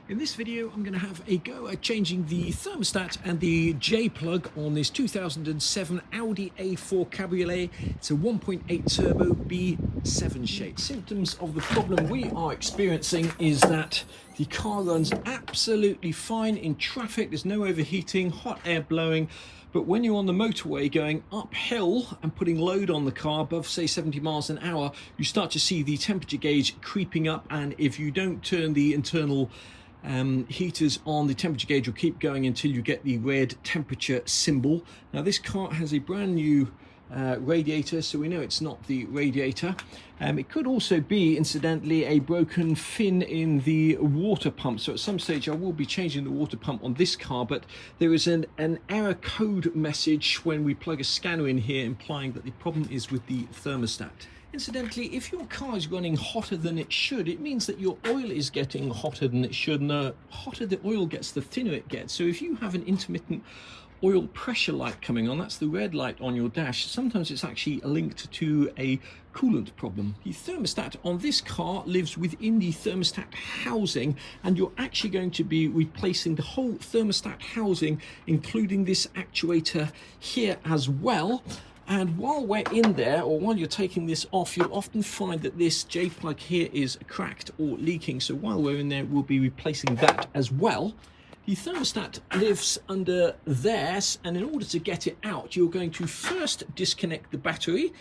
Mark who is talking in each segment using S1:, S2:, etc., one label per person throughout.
S1: In this video, I'm going to have a go at changing the thermostat and the J-plug on this 2007 Audi A4 Cabriolet. It's a 1.8 turbo B7 shape. Symptoms of the problem we are experiencing is that the car runs absolutely fine in traffic. There's no overheating, hot air blowing. But when you're on the motorway going uphill and putting load on the car above, say, 70 miles an hour, you start to see the temperature gauge creeping up. And if you don't turn the internal heaters on, the temperature gauge will keep going until you get the red temperature symbol. Now, this car has a brand new radiator, so we know it's not the radiator. It could also be, incidentally, a broken fin in the water pump. So at some stage I will be changing the water pump on this car, but there is an error code message when we plug a scanner in here implying that the problem is with the thermostat. Incidentally, if your car is running hotter than it should, it means that your oil is getting hotter than it should, and the hotter the oil gets, the thinner it gets. So if you have an intermittent oil pressure light coming on, that's the red light on your dash, sometimes it's actually linked to a coolant problem. The thermostat on this car lives within the thermostat housing, and you're actually going to be replacing the whole thermostat housing, including this actuator here as well. And while we're in there, or while you're taking this off, you'll often find that this J-plug here is cracked or leaking. So while we're in there, we'll be replacing that as well. The thermostat lives under there, and in order to get it out, you're going to first disconnect the battery.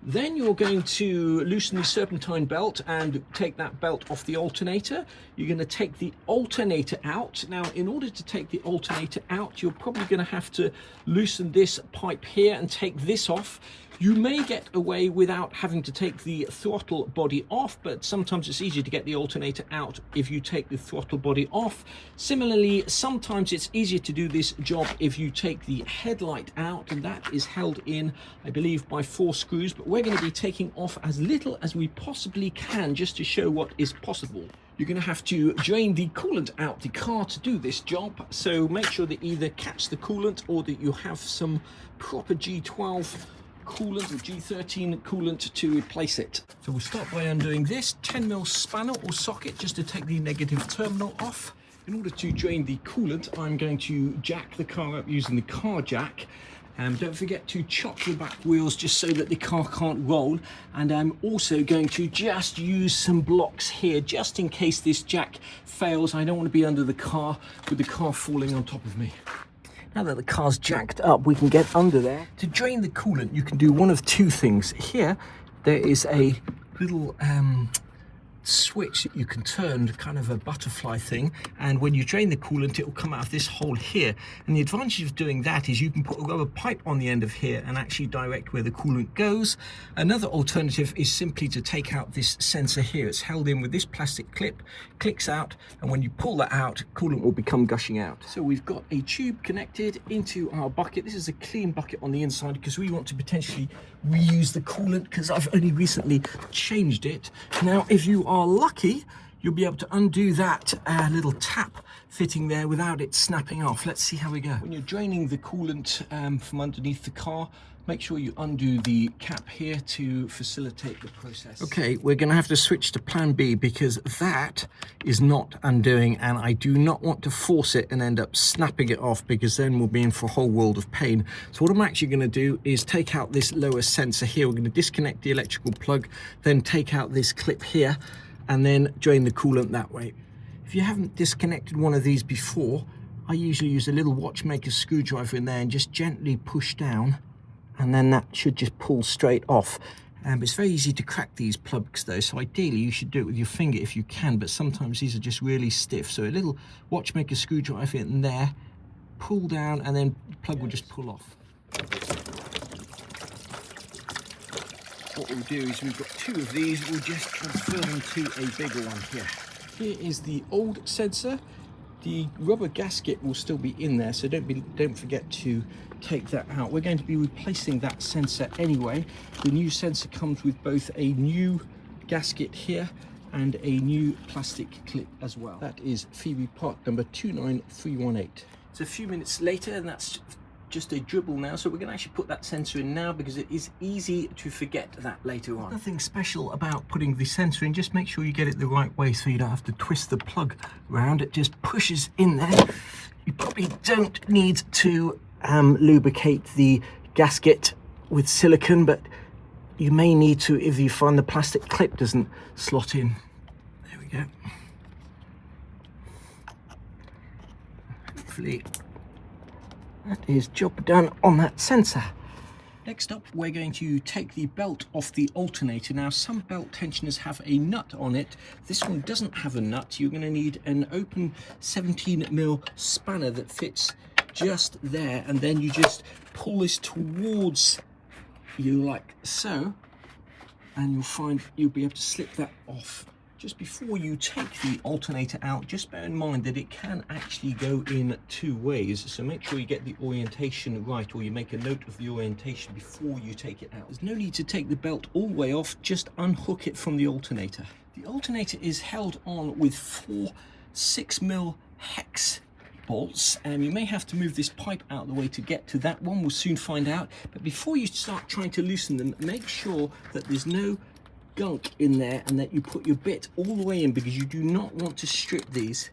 S1: Then you're going to loosen the serpentine belt and take that belt off the alternator. You're going to take the alternator out. Now, in order to take the alternator out, you're probably going to have to loosen this pipe here and take this off. You may get away without having to take the throttle body off, but sometimes it's easier to get the alternator out if you take the throttle body off. Similarly, sometimes it's easier to do this job if you take the headlight out, and that is held in, I believe, by 4 screws, but we're going to be taking off as little as we possibly can just to show what is possible. You're going to have to drain the coolant out the car to do this job, so make sure that either catch the coolant or that you have some proper G12 coolant or G13 coolant to replace it. So we'll start by undoing this 10mm spanner or socket just to take the negative terminal off. In order to drain the coolant, I'm going to jack the car up using the car jack. Don't forget to chop the back wheels just so that the car can't roll. And I'm also going to just use some blocks here just in case this jack fails. I don't want to be under the car with the car falling on top of me. Now that the car's jacked up, we can get under there. To drain the coolant, you can do one of 2 things. Here, there is a little switch that you can turn, kind of a butterfly thing, and when you drain the coolant, it will come out of this hole here. And the advantage of doing that is you can put a rubber pipe on the end of here and actually direct where the coolant goes. Another alternative is simply to take out this sensor here. It's held in with this plastic clip, clicks out, and when you pull that out, coolant will become gushing out. So we've got a tube connected into our bucket. This is a clean bucket on the inside because we want to potentially reuse the coolant because I've only recently changed it. Now, if you are lucky, you'll be able to undo that little tap fitting there without it snapping off. Let's see how we go. When you're draining the coolant from underneath the car, make sure you undo the cap here to facilitate the process. Okay, we're going to have to switch to plan B because that is not undoing, and I do not want to force it and end up snapping it off because then we'll be in for a whole world of pain. So what I'm actually going to do is take out this lower sensor here. We're going to disconnect the electrical plug, then take out this clip here, and then drain the coolant that way. If you haven't disconnected one of these before, I usually use a little watchmaker screwdriver in there and just gently push down, and then that should just pull straight off. It's very easy to crack these plugs though, so ideally you should do it with your finger if you can, but sometimes these are just really stiff. So a little watchmaker screwdriver in there, pull down, and then the plug will just pull off. What we'll do is we've got 2 of these, we'll just transfer them to a bigger one here. Here is the old sensor. The rubber gasket will still be in there, so don't forget to take that out. We're going to be replacing that sensor anyway. The new sensor comes with both a new gasket here and a new plastic clip as well. That is FEBI part number 29318. It's a few minutes later, and that's just a dribble now, so we're going to actually put that sensor in now because it is easy to forget that later on. Nothing special about putting the sensor in, just make sure you get it the right way so you don't have to twist the plug around. It just pushes in there. You probably don't need to lubricate the gasket with silicone, but you may need to if you find the plastic clip doesn't slot in. There we go. Hopefully that is job done on that sensor. Next up, we're going to take the belt off the alternator. Now, some belt tensioners have a nut on it. This one doesn't have a nut. You're going to need an open 17mm spanner that fits just there, and then you just pull this towards you like so, and you'll find you'll be able to slip that off. Just before you take the alternator out, just bear in mind that it can actually go in two ways, so make sure you get the orientation right, or you make a note of the orientation before you take it out. There's no need to take the belt all the way off, just unhook it from the alternator. The alternator is held on with 4 6mm hex bolts, and you may have to move this pipe out of the way to get to that one. We'll soon find out, but before you start trying to loosen them, make sure that there's no gunk in there and that you put your bit all the way in, because you do not want to strip these.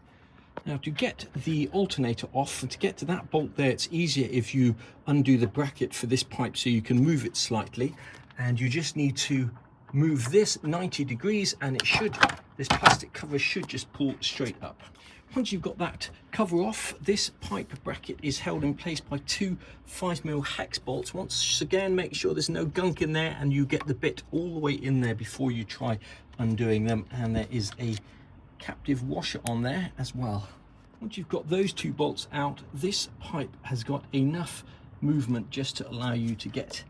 S1: Now, to get the alternator off and to get to that bolt there, it's easier if you undo the bracket for this pipe so you can move it slightly, and you just need to move this 90 degrees and it should, this plastic cover should just pull straight up. Once you've got that cover off, this pipe bracket is held in place by 2 5mm hex bolts. Once again, make sure there's no gunk in there and you get the bit all the way in there before you try undoing them. And there is a captive washer on there as well. Once you've got those 2 bolts out, this pipe has got enough movement just to allow you to get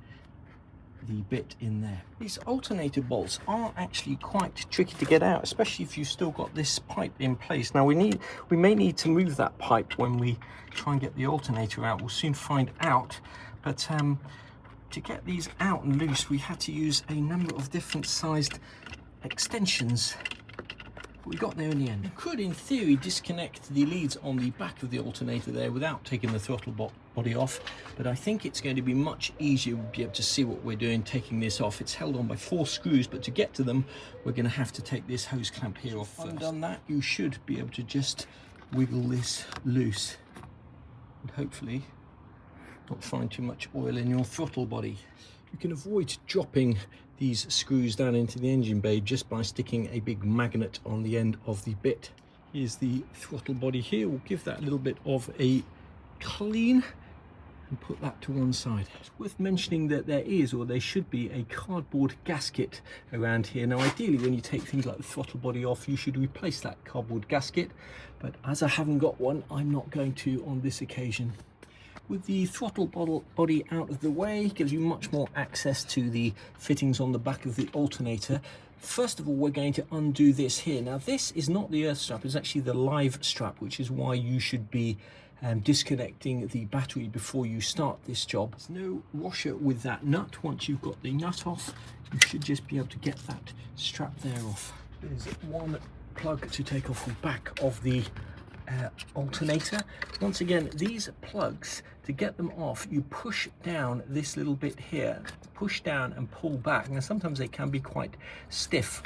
S1: the bit in there. These alternator bolts are actually quite tricky to get out, especially if you've still got this pipe in place. Now we may need to move that pipe when we try and get the alternator out. We'll soon find out, but to get these out and loose, we had to use a number of different sized extensions. We got there in the end. You could, in theory, disconnect the leads on the back of the alternator there without taking the throttle body off, but I think it's going to be much easier. We'll be able to see what we're doing taking this off. It's held on by 4 screws, but to get to them, we're going to have to take this hose clamp here off first. Undone that, you should be able to just wiggle this loose and hopefully not find too much oil in your throttle body. You can avoid dropping these screws down into the engine bay just by sticking a big magnet on the end of the bit. Here's the throttle body here. We'll give that a little bit of a clean and put that to one side. It's worth mentioning that there is, or there should be, a cardboard gasket around here. Now ideally when you take things like the throttle body off, you should replace that cardboard gasket, but as I haven't got one, I'm not going to on this occasion. With the throttle body out of the way, gives you much more access to the fittings on the back of the alternator. First of all, we're going to undo this here. Now this is not the earth strap, it's actually the live strap, which is why you should be disconnecting the battery before you start this job. There's no washer with that nut. Once you've got the nut off, you should just be able to get that strap there off. There's one plug to take off the back of the alternator. Once again, these plugs, to get them off, you push down this little bit here, push down and pull back. Now sometimes they can be quite stiff.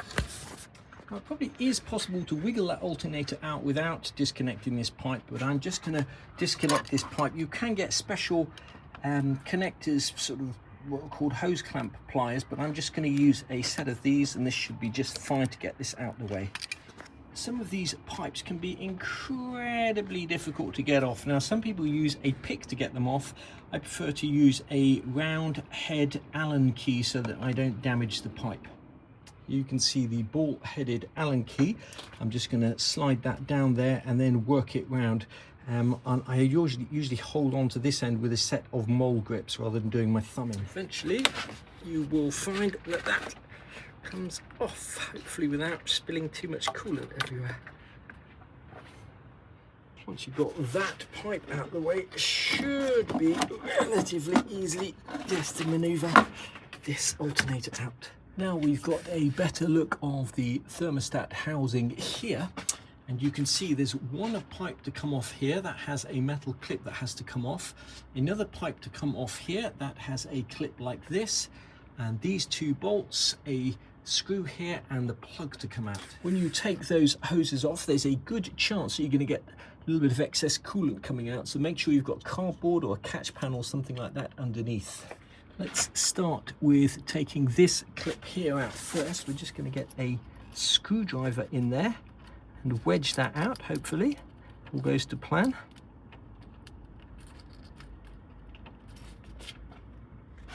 S1: Now, it probably is possible to wiggle that alternator out without disconnecting this pipe, but I'm just going to disconnect this pipe. You can get special connectors, sort of what are called hose clamp pliers, but I'm just going to use a set of these and this should be just fine to get this out of the way. Some of these pipes can be incredibly difficult to get off. Now some people use a pick to get them off. I prefer to use a round head Allen key so that I don't damage the pipe. You can see the ball headed Allen key. I'm just going to slide that down there and then work it round. And I usually hold on to this end with a set of mole grips rather than doing my thumb in. Eventually you will find that that comes off, hopefully without spilling too much coolant everywhere. Once you've got that pipe out of the way, it should be relatively easily just to maneuver this alternator out. Now we've got a better look of the thermostat housing here. And you can see there's one pipe to come off here that has a metal clip that has to come off, another pipe to come off here that has a clip like this, and these two bolts, a screw here, and the plug to come out. When you take those hoses off, there's a good chance that you're going to get a little bit of excess coolant coming out, so make sure you've got cardboard or a catch panel, something like that underneath. Let's start with taking this clip here out first. We're just going to get a screwdriver in there and wedge that out, hopefully. All goes to plan.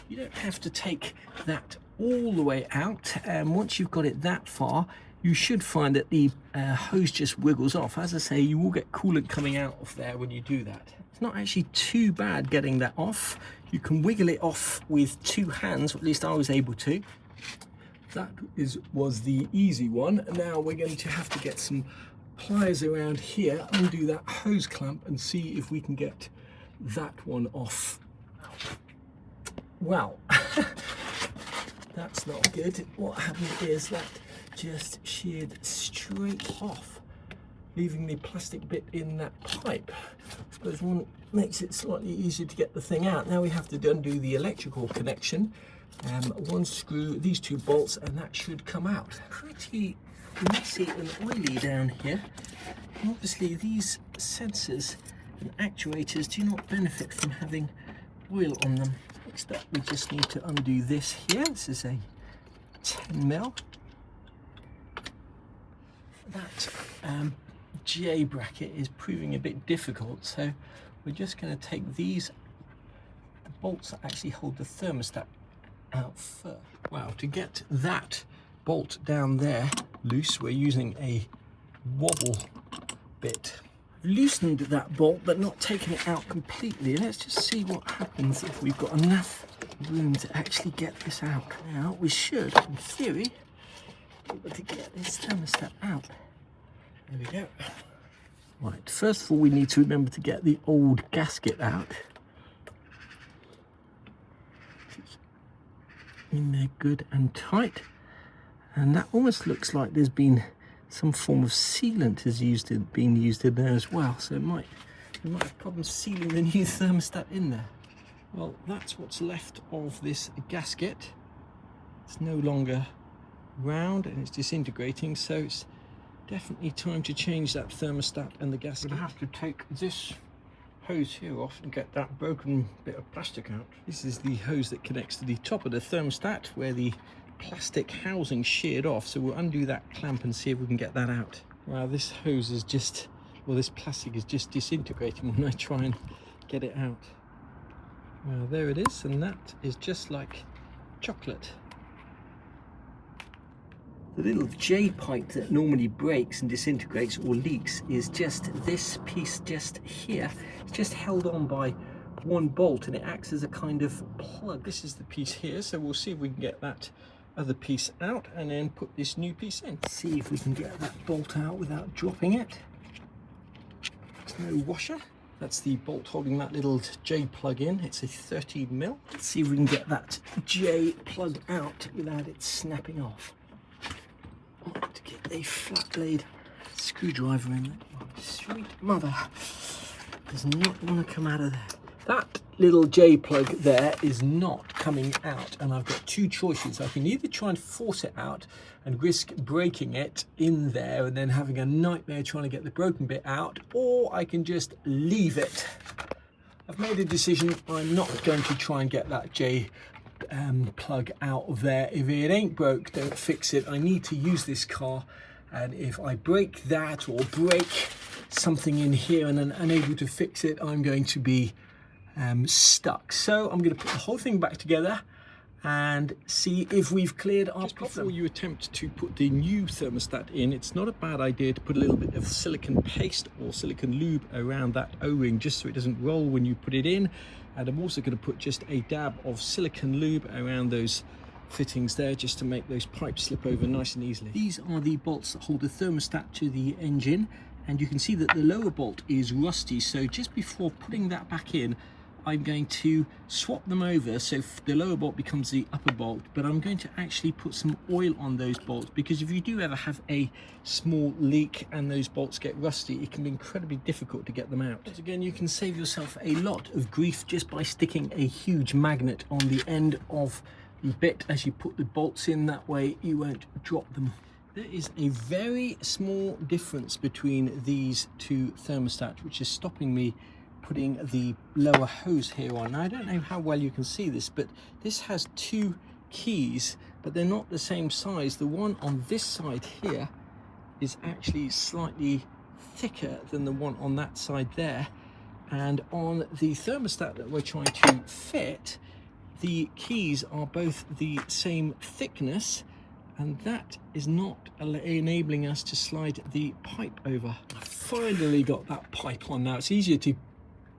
S1: You don't have to take that all the way out, and once you've got it that far, you should find that the hose just wiggles off. As I say, you will get coolant coming out of there when you do that. It's not actually too bad getting that off. You can wiggle it off with two hands, or at least I was able to. That was the easy one. Now we're going to have to get some pliers around here, undo that hose clamp and see if we can get that one off. Well, that's not good. What happened is that just sheared straight off, leaving the plastic bit in that pipe. I suppose one makes it slightly easier to get the thing out. Now we have to undo the electrical connection. One screw, these two bolts, and that should come out. Pretty messy and oily down here. And obviously these sensors and actuators do not benefit from having oil on them. Next up, we just need to undo this here. This is a 10mm. That J bracket is proving a bit difficult, so we're just going to take the bolts that actually hold the thermostat out first. Wow, to get that bolt down there loose, we're using a wobble bit. I've loosened that bolt but not taken it out completely. Let's just see what happens if we've got enough room to actually get this out. Now we should, in theory, be able to get this thermostat out. There we go. Right, first of all we need to remember to get the old gasket out. In there good and tight, and that almost looks like there's been some form of sealant has been used in there as well, so we might have problems sealing the new thermostat in there. Well, that's what's left of this gasket. It's no longer round and it's disintegrating, so it's definitely time to change that thermostat and the gasket. I'm going to have to take this hose here off and get that broken bit of plastic out. This is the hose that connects to the top of the thermostat where the plastic housing sheared off, so we'll undo that clamp and see if we can get that out. Wow, this hose is just, well, this plastic is just disintegrating when I try and get it out. Well, there it is, and that is just like chocolate. The little J pipe that normally breaks and disintegrates or leaks is just this piece just here. It's just held on by one bolt and it acts as a kind of plug. This is the piece here, so we'll see if we can get that other piece out and then put this new piece in. See if we can get that bolt out without dropping it. There's no washer. That's the bolt holding that little J plug in. It's a 13mm. Let's see if we can get that J plug out without it snapping off. To get a flat blade screwdriver in there. Oh, sweet mother does not want to come out of there. That little J plug there is not coming out, and I've got two choices. I can either try and force it out and risk breaking it in there and then having a nightmare trying to get the broken bit out, or I can just leave it. I've made a decision. I'm not going to try and get that J plug out of there. If it ain't broke, don't fix it. I need to use this car, and if I break that or break something in here and then unable to fix it, I'm going to be stuck. So I'm going to put the whole thing back together and see if we've cleared our problem. Before you attempt to put the new thermostat in, it's not a bad idea to put a little bit of silicone paste or silicone lube around that O-ring just so it doesn't roll when you put it in. And I'm also going to put just a dab of silicone lube around those fittings there just to make those pipes slip over nice and easily. These are the bolts that hold the thermostat to the engine, and you can see that the lower bolt is rusty, so just before putting that back in, I'm going to swap them over so the lower bolt becomes the upper bolt, but I'm going to actually put some oil on those bolts, because if you do ever have a small leak and those bolts get rusty, it can be incredibly difficult to get them out. But again, you can save yourself a lot of grief just by sticking a huge magnet on the end of the bit as you put the bolts in. That way you won't drop them. There is a very small difference between these two thermostats, which is stopping me putting the lower hose here on. Now, I don't know how well you can see this, but this has two keys, but they're not the same size. The one on this side here is actually slightly thicker than the one on that side there. And on the thermostat that we're trying to fit, the keys are both the same thickness, and that is not enabling us to slide the pipe over. I finally got that pipe on now. It's easier to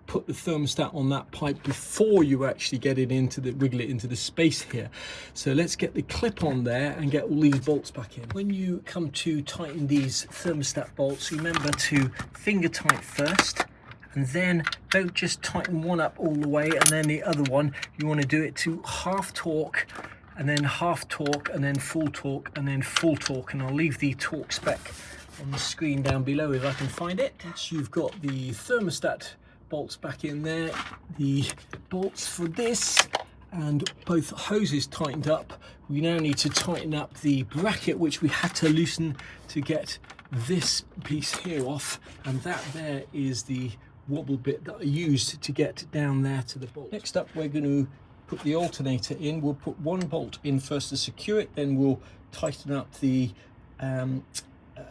S1: put the thermostat on that pipe before you actually get it into the wiggle it into the space here. So let's get the clip on there and get all these bolts back in. When you come to tighten these thermostat bolts, remember to finger tight first, and then don't just tighten one up all the way and then the other one. You want to do it to half torque, and then half torque, and then full torque, and then full torque. And I'll leave the torque spec on the screen down below if I can find it. Once you've got the thermostat bolts back in there, the bolts for this and both hoses tightened up, we now need to tighten up the bracket, which we had to loosen to get this piece here off, and that there is the wobble bit that I used to get down there to the bolt. Next up, we're going to put the alternator in. We'll put one bolt in first to secure it, then we'll tighten up the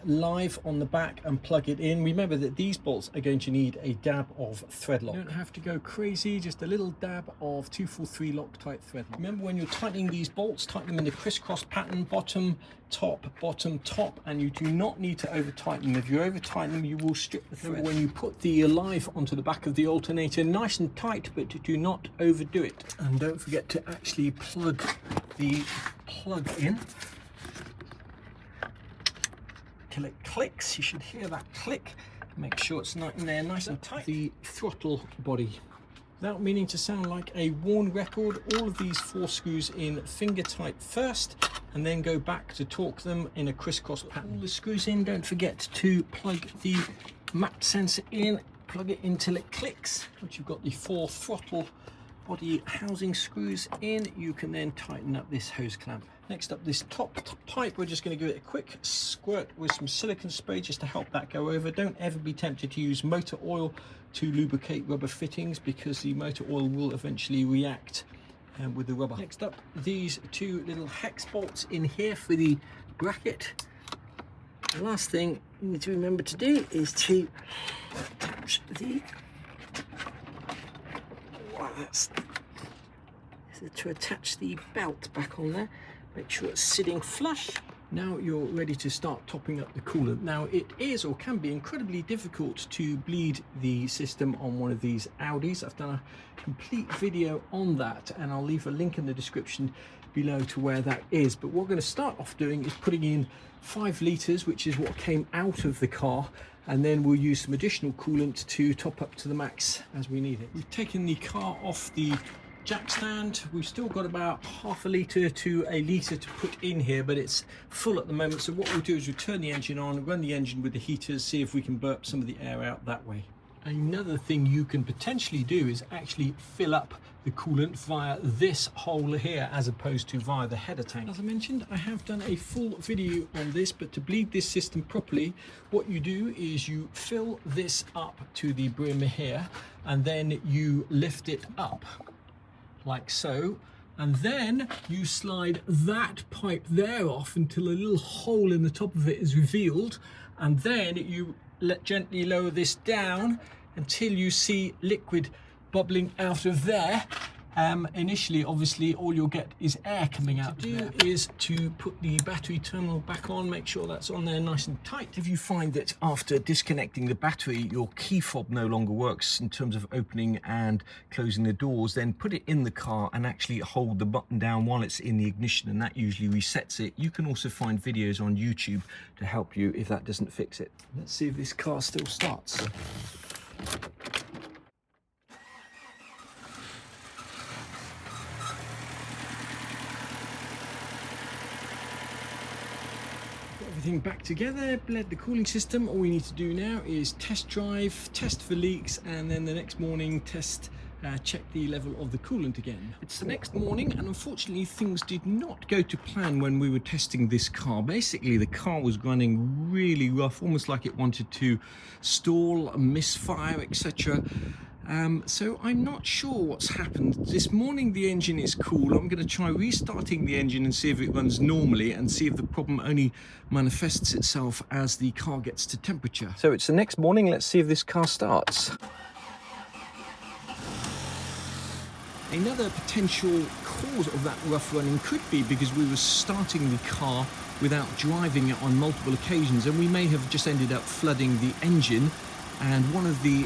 S1: live on the back and plug it in. Remember that these bolts are going to need a dab of thread lock. You don't have to go crazy, just a little dab of 243 Loctite thread lock. Remember, when you're tightening these bolts, tighten them in the crisscross pattern, bottom, top, and you do not need to over tighten them. If you over tighten them, you will strip the thread. When you put the live onto the back of the alternator, nice and tight, but do not overdo it. And don't forget to actually plug the plug in. Till it clicks, you should hear that click. Make sure it's not in there nice and tight. The throttle body. Without meaning to sound like a worn record, all of these 4 screws in finger tight first, and then go back to torque them in a crisscross pattern. All the screws in. Don't forget to plug the map sensor in, plug it in till it clicks. Once you've got the 4 throttle body housing screws in, you can then tighten up this hose clamp. Next up, this top pipe, we're just going to give it a quick squirt with some silicone spray just to help that go over. Don't ever be tempted to use motor oil to lubricate rubber fittings, because the motor oil will eventually react with the rubber. Next up, these 2 little hex bolts in here for the bracket. The last thing you need to remember to do is to attach the to attach the belt back on there. Make sure it's sitting flush. Now you're ready to start topping up the coolant. Now, it is or can be incredibly difficult to bleed the system on one of these Audis. I've done a complete video on that, and I'll leave a link in the description below to where that is. But what we're going to start off doing is putting in 5 litres, which is what came out of the car, and then we'll use some additional coolant to top up to the max as we need it. We've taken the car off the jack stand. We've still got about half a litre to a litre to put in here, but it's full at the moment. So what we'll do is we'll turn the engine on, run the engine with the heaters, see if we can burp some of the air out that way. Another thing you can potentially do is actually fill up the coolant via this hole here, as opposed to via the header tank. As I mentioned, I have done a full video on this, but to bleed this system properly, what you do is you fill this up to the brim here, and then you lift it up like so, and then you slide that pipe there off until a little hole in the top of it is revealed, and then you gently lower this down until you see liquid bubbling out of there. Initially, obviously, all you'll get is air coming out. What to do is to put the battery terminal back on, make sure that's on there nice and tight. If you find that after disconnecting the battery, your key fob no longer works in terms of opening and closing the doors, then put it in the car and actually hold the button down while it's in the ignition, and that usually resets it. You can also find videos on YouTube to help you if that doesn't fix it. Let's see if this car still starts. everything back together, bled the cooling system. All we need to do now is test drive, test for leaks, and then the next morning check the level of the coolant again. It's the next morning, and unfortunately things did not go to plan when we were testing this car. Basically the car was running really rough, almost like it wanted to stall, misfire, etc. So I'm not sure what's happened. This morning the engine is cool. I'm going to try restarting the engine and see if it runs normally, and see if the problem only manifests itself as the car gets to temperature. So it's the next morning. Let's see if this car starts. Another potential cause of that rough running could be because we were starting the car without driving it on multiple occasions, and we may have just ended up flooding the engine. And one of the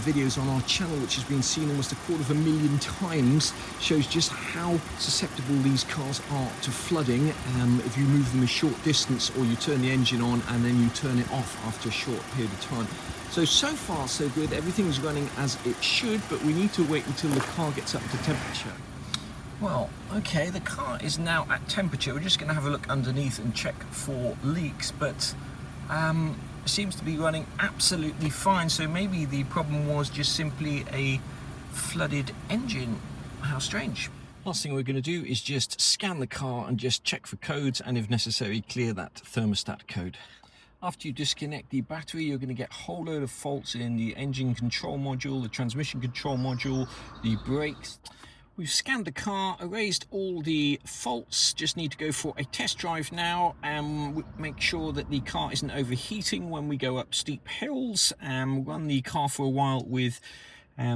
S1: videos on our channel, which has been seen almost 250,000 times, shows just how susceptible these cars are to flooding if you move them a short distance, or you turn the engine on and then you turn it off after a short period of time. So far so good, everything's running as it should, but we need to wait until the car gets up to temperature. Well, okay, the car is now at temperature. We're just going to have a look underneath and check for leaks, but seems to be running absolutely fine. So maybe the problem was just simply a flooded engine. How strange. Last thing we're going to do is just scan the car and just check for codes, and if necessary clear that thermostat code. After you disconnect the battery, you're going to get a whole load of faults in the engine control module, the transmission control module, the brakes. We've scanned the car, erased all the faults, just need to go for a test drive now and make sure that the car isn't overheating when we go up steep hills, and run the car for a while with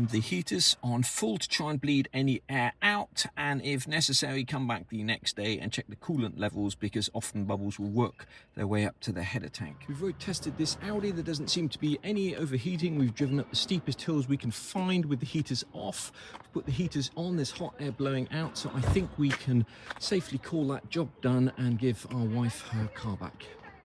S1: the heaters on full to try and bleed any air out, and if necessary come back the next day and check the coolant levels, because often bubbles will work their way up to the header tank. We've already tested this Audi. There doesn't seem to be any overheating. We've driven up the steepest hills we can find with the heaters off. We've put the heaters on, there's hot air blowing out, so I think we can safely call that job done and give our wife her car back.